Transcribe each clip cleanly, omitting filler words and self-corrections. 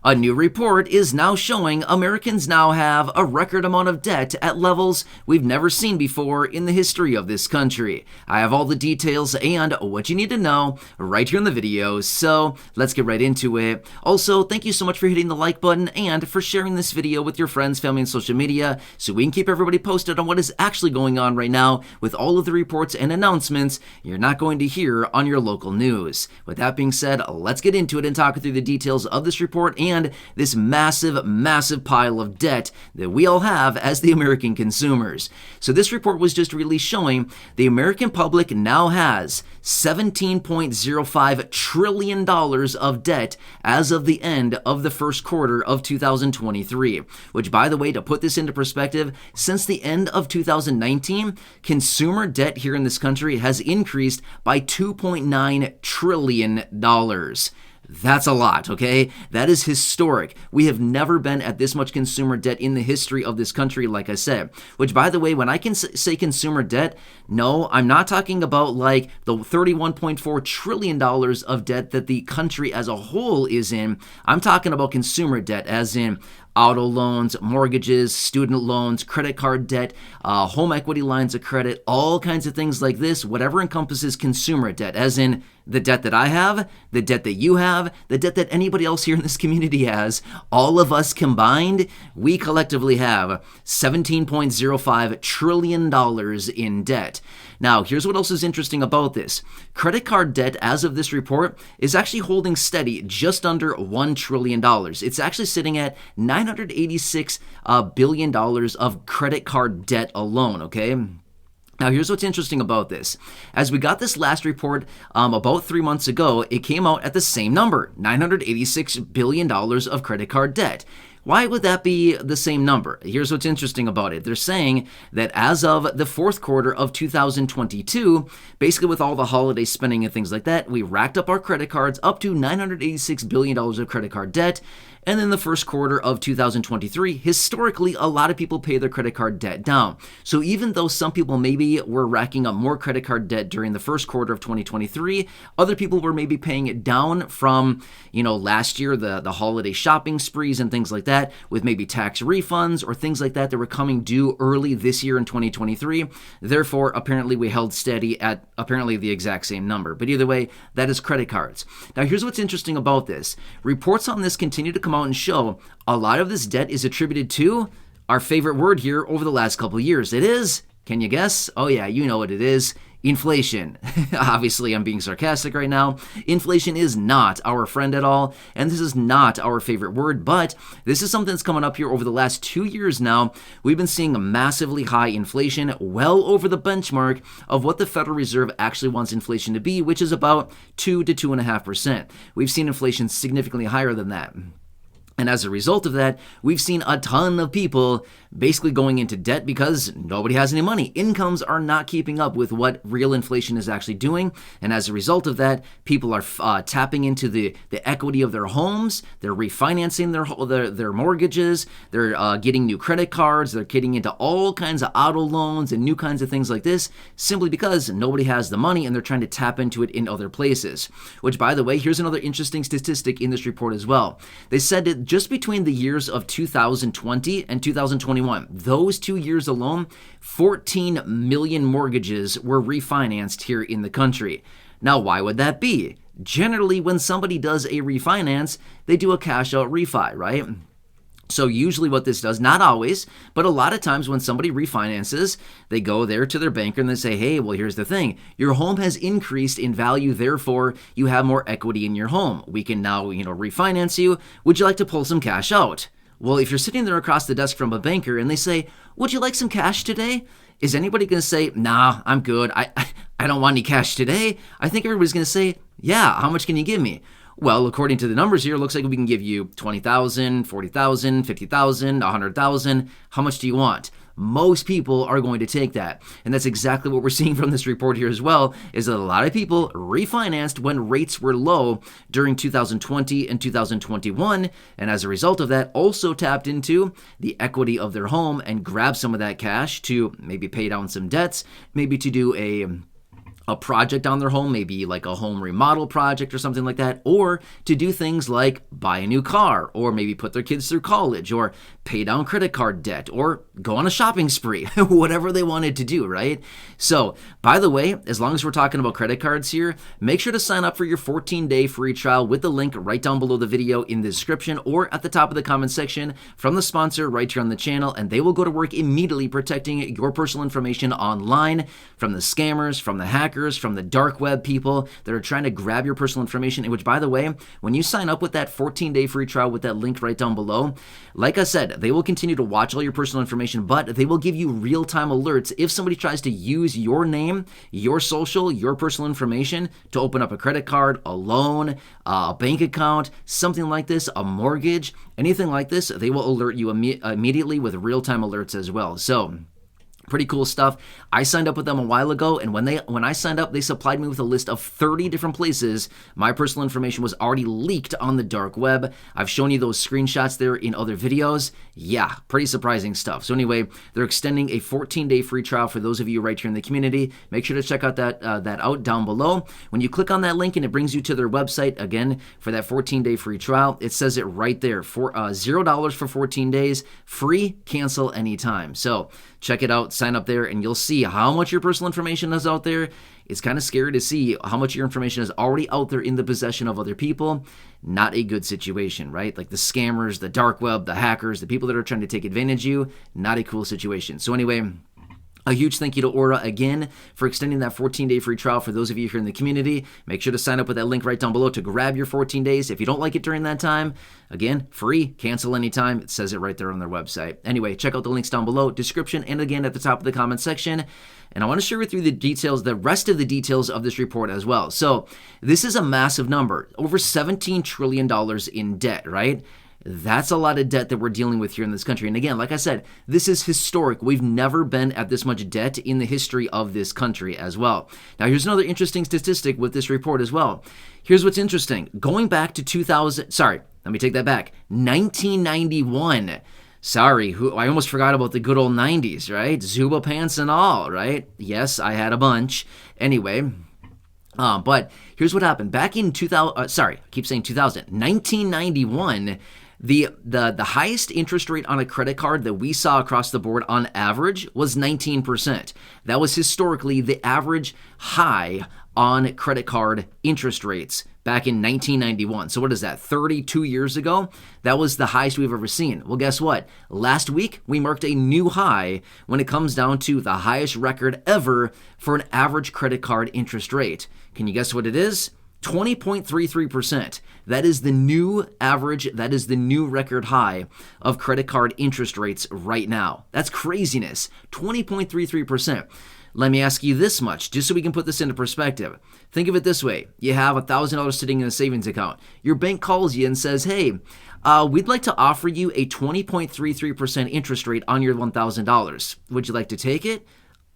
A new report is now showing Americans now have a record amount of debt at levels we've never seen before in the history of this country. I have all the details and what you need to know right here in the video, so let's get right into it. Also, thank you so much for hitting the like button and for sharing this video with your friends, family, and social media so we can keep everybody posted on what is actually going on right now with all of the reports and announcements you're not going to hear on your local news. With that being said, let's get into it and talk through the details of this report and this massive pile of debt that we all have as the American consumers. So this report was just released showing the American public now has $17.05 trillion of debt as of the end of the first quarter of 2023, which, by the way, to put this into perspective, since the end of 2019, consumer debt here in this country has increased by $2.9 trillion. That's a lot, okay? That is historic. We have never been at this much consumer debt in the history of this country, like I said. Which, by the way, when I can say consumer debt, no, I'm not talking about like the $31.4 trillion of debt that the country as a whole is in. I'm talking about consumer debt, as in auto loans, mortgages, student loans, credit card debt, home equity lines of credit, all kinds of things like this, whatever encompasses consumer debt, as in the debt that I have, the debt that you have, the debt that anybody else here in this community has, all of us combined, we collectively have $17.05 trillion in debt. Now, here's what else is interesting about this. Credit card debt, as of this report, is actually holding steady just under $1 trillion. It's actually sitting at $986 billion of credit card debt alone, okay? Now, here's what's interesting about this. As we got this last report about 3 months ago, it came out at the same number, $986 billion of credit card debt. Why would that be the same number? Here's what's interesting about it. They're saying that as of the fourth quarter of 2022, basically with all the holiday spending and things like that, we racked up our credit cards up to $986 billion of credit card debt. And then the first quarter of 2023, historically, a lot of people pay their credit card debt down. So even though some people maybe were racking up more credit card debt during the first quarter of 2023, other people were maybe paying it down from, last year, the holiday shopping sprees and things like that, with maybe tax refunds or things like that were coming due early this year in 2023. Therefore, apparently we held steady at apparently the exact same number. But either way, that is credit cards. Now, here's what's interesting about this. Reports on this continue to come out and show a lot of this debt is attributed to our favorite word here over the last couple of years. It is, can you guess? Oh yeah, you know what it is. Inflation. Obviously, I'm being sarcastic right now. Inflation is not our friend at all, and this is not our favorite word, but this is something that's coming up here over the last 2 years now. We've been seeing a massively high inflation, well over the benchmark of what the Federal Reserve actually wants inflation to be, which is about 2 to 2.5%. We've seen inflation significantly higher than that. And as a result of that, we've seen a ton of people basically going into debt because nobody has any money. Incomes are not keeping up with what real inflation is actually doing. And as a result of that, people are tapping into the equity of their homes. They're refinancing their mortgages. They're getting new credit cards. They're getting into all kinds of auto loans and new kinds of things like this simply because nobody has the money and they're trying to tap into it in other places. Which, by the way, here's another interesting statistic in this report as well. They said that just between the years of 2020 and 2021, those 2 years alone, 14 million mortgages were refinanced here in the country. Now, why would that be? Generally, when somebody does a refinance, they do a cash out refi, right? So usually what this does, not always, but a lot of times when somebody refinances, they go there to their banker and they say, hey, well, here's the thing. Your home has increased in value, therefore you have more equity in your home. We can now, refinance you. Would you like to pull some cash out? Well, if you're sitting there across the desk from a banker and they say, would you like some cash today? Is anybody going to say, nah, I'm good. I don't want any cash today. I think everybody's going to say, yeah, how much can you give me? Well, according to the numbers here, it looks like we can give you $20,000, $40,000, $50,000, $100,000. How much do you want? Most people are going to take that. And that's exactly what we're seeing from this report here as well, is that a lot of people refinanced when rates were low during 2020 and 2021. And as a result of that, also tapped into the equity of their home and grabbed some of that cash to maybe pay down some debts, maybe to do a project on their home, maybe like a home remodel project or something like that, or to do things like buy a new car, or maybe put their kids through college, or pay down credit card debt, or go on a shopping spree, whatever they wanted to do, right? So, by the way, as long as we're talking about credit cards here, make sure to sign up for your 14-day free trial with the link right down below the video in the description or at the top of the comment section from the sponsor right here on the channel, and they will go to work immediately protecting your personal information online from the scammers, from the hackers, from the dark web people that are trying to grab your personal information. And which, by the way, when you sign up with that 14-day free trial with that link right down below, like I said, they will continue to watch all your personal information, but they will give you real-time alerts if somebody tries to use your name, your social, your personal information to open up a credit card, a loan, a bank account, something like this, a mortgage, anything like this. They will alert you immediately with real-time alerts as well. So, pretty cool stuff. I signed up with them a while ago, and when I signed up, they supplied me with a list of 30 different places my personal information was already leaked on the dark web. I've shown you those screenshots there in other videos. Yeah, pretty surprising stuff. So anyway, they're extending a 14-day free trial for those of you right here in the community. Make sure to check out that out down below. When you click on that link and it brings you to their website, again, for that 14-day free trial, it says it right there, for $0 for 14 days, free, cancel anytime. So check it out, sign up there, and you'll see how much your personal information is out there. It's kind of scary to see how much your information is already out there in the possession of other people. Not a good situation, right? Like the scammers, the dark web, the hackers, the people that are trying to take advantage of you. Not a cool situation. So anyway, a huge thank you to Aura again for extending that 14-day free trial for those of you here in the community. Make sure to sign up with that link right down below to grab your 14 days. If you don't like it during that time, again, free, cancel anytime. It says it right there on their website. Anyway, check out the links down below, description, and again at the top of the comment section. And I want to share with you the details, the rest of the details of this report as well. So this is a massive number, over $17 trillion in debt, right? That's a lot of debt that we're dealing with here in this country. And again, like I said, this is historic. We've never been at this much debt in the history of this country as well. Now, here's another interesting statistic with this report as well. Here's what's interesting. Going back to 1991. Sorry, I almost forgot about the good old 90s, right? Zuba pants and all, right? Yes, I had a bunch. Anyway, but here's what happened. Back in 1991, the highest interest rate on a credit card that we saw across the board on average was 19%. That was historically the average high on credit card interest rates back in 1991. So what is that, 32 years ago? That was the highest we've ever seen. Well, guess what? Last week, we marked a new high when it comes down to the highest record ever for an average credit card interest rate. Can you guess what it is? 20.33%. That is the new average, that is the new record high of credit card interest rates right now. That's craziness. 20.33%. Let me ask you this much, just so we can put this into perspective. Think of it this way. You have $1,000 sitting in a savings account. Your bank calls you and says, hey, we'd like to offer you a 20.33% interest rate on your $1,000. Would you like to take it?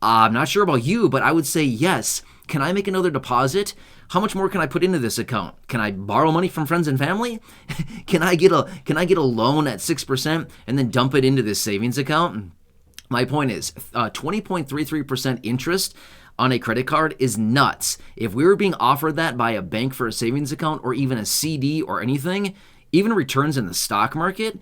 I'm not sure about you, but I would say yes. Can I make another deposit? How much more can I put into this account? Can I borrow money from friends and family? Can I get a loan at 6% and then dump it into this savings account? My point is, 20.33% interest on a credit card is nuts. If we were being offered that by a bank for a savings account or even a CD or anything, even returns in the stock market,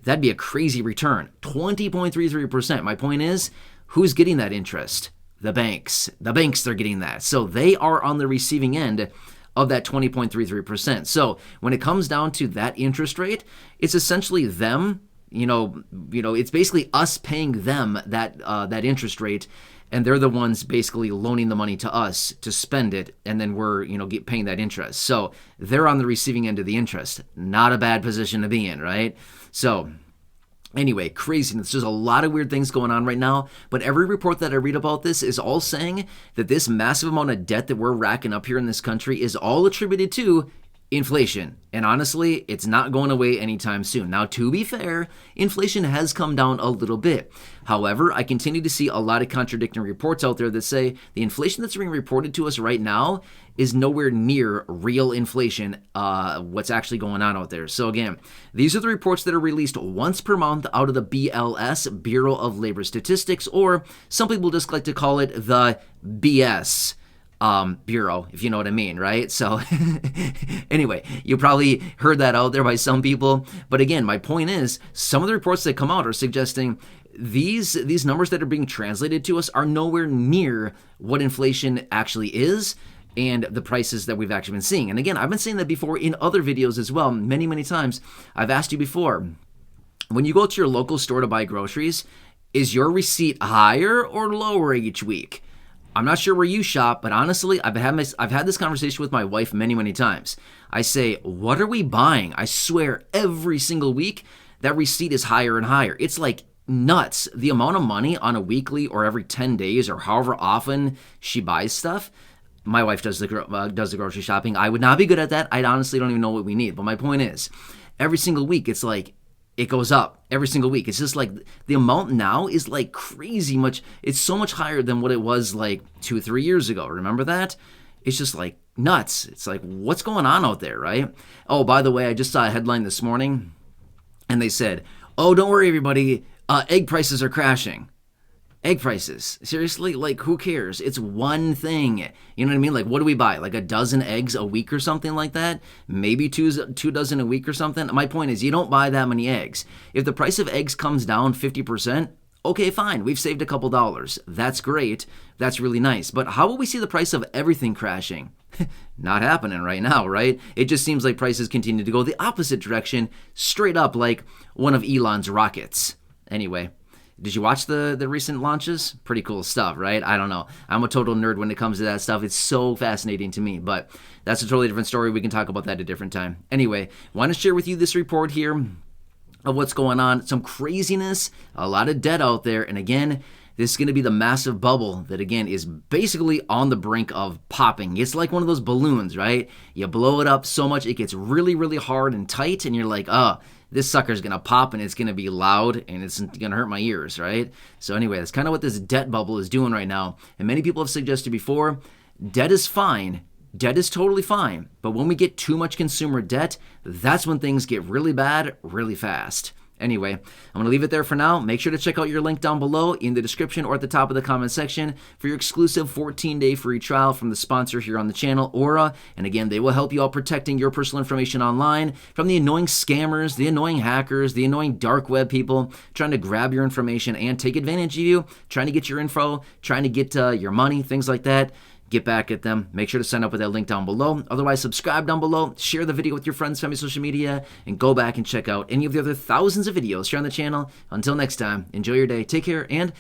that'd be a crazy return. 20.33%. My point is, who's getting that interest? The banks. The banks, they're getting that. So they are on the receiving end of that 20.33%. So when it comes down to that interest rate, it's essentially them, it's basically us paying them that interest rate, and they're the ones basically loaning the money to us to spend it, and then we're, paying that interest. So they're on the receiving end of the interest. Not a bad position to be in, right? So anyway, craziness. There's a lot of weird things going on right now, but every report that I read about this is all saying that this massive amount of debt that we're racking up here in this country is all attributed to inflation. And honestly, it's not going away anytime soon. Now, to be fair, inflation has come down a little bit. However, I continue to see a lot of contradicting reports out there that say the inflation that's being reported to us right now is nowhere near real inflation, what's actually going on out there. So again, these are the reports that are released once per month out of the BLS, Bureau of Labor Statistics, or some people just like to call it the BS. bureau, if you know what I mean, right? So anyway, you probably heard that out there by some people. But again, my point is, some of the reports that come out are suggesting these numbers that are being translated to us are nowhere near what inflation actually is and the prices that we've actually been seeing. And again, I've been saying that before in other videos as well, many, many times. I've asked you before, when you go to your local store to buy groceries, is your receipt higher or lower each week? I'm not sure where you shop, but honestly, I've had this conversation with my wife many, many times. I say, what are we buying? I swear every single week that receipt is higher and higher. It's like nuts. The amount of money on a weekly or every 10 days or however often she buys stuff. My wife does the grocery shopping. I would not be good at that. I honestly don't even know what we need. But my point is, every single week, it's like, it goes up every single week. It's just like the amount now is like crazy much. It's so much higher than what it was like 2-3 years ago. Remember that? It's just like nuts. It's like, what's going on out there, right? Oh, by the way, I just saw a headline this morning and they said, oh, don't worry, everybody. Egg prices are crashing. Egg prices. Seriously? Like, who cares? It's one thing. You know what I mean? Like, what do we buy? Like a dozen eggs a week or something like that? Maybe two dozen a week or something? My point is, you don't buy that many eggs. If the price of eggs comes down 50%, okay, fine. We've saved a couple dollars. That's great. That's really nice. But how will we see the price of everything crashing? Not happening right now, right? It just seems like prices continue to go the opposite direction, straight up like one of Elon's rockets. Anyway. Did you watch the recent launches? Pretty cool stuff, right? I don't know. I'm a total nerd when it comes to that stuff. It's so fascinating to me, but that's a totally different story. We can talk about that at a different time. Anyway, want to share with you this report here of what's going on. Some craziness, a lot of debt out there. And again, this is going to be the massive bubble that, again, is basically on the brink of popping. It's like one of those balloons, right? You blow it up so much, it gets really, really hard and tight, and you're like, oh, this sucker's going to pop, and it's going to be loud, and it's going to hurt my ears, right? So anyway, that's kind of what this debt bubble is doing right now. And many people have suggested before, debt is fine. Debt is totally fine. But when we get too much consumer debt, that's when things get really bad really fast. Anyway, I'm going to leave it there for now. Make sure to check out your link down below in the description or at the top of the comment section for your exclusive 14-day free trial from the sponsor here on the channel, Aura. And again, they will help you out protecting your personal information online from the annoying scammers, the annoying hackers, the annoying dark web people trying to grab your information and take advantage of you, trying to get your info, trying to get your money, things like that. Get back at them. Make sure to sign up with that link down below. Otherwise, subscribe down below, share the video with your friends, family, social media, and go back and check out any of the other thousands of videos here on the channel. Until next time, enjoy your day, take care, and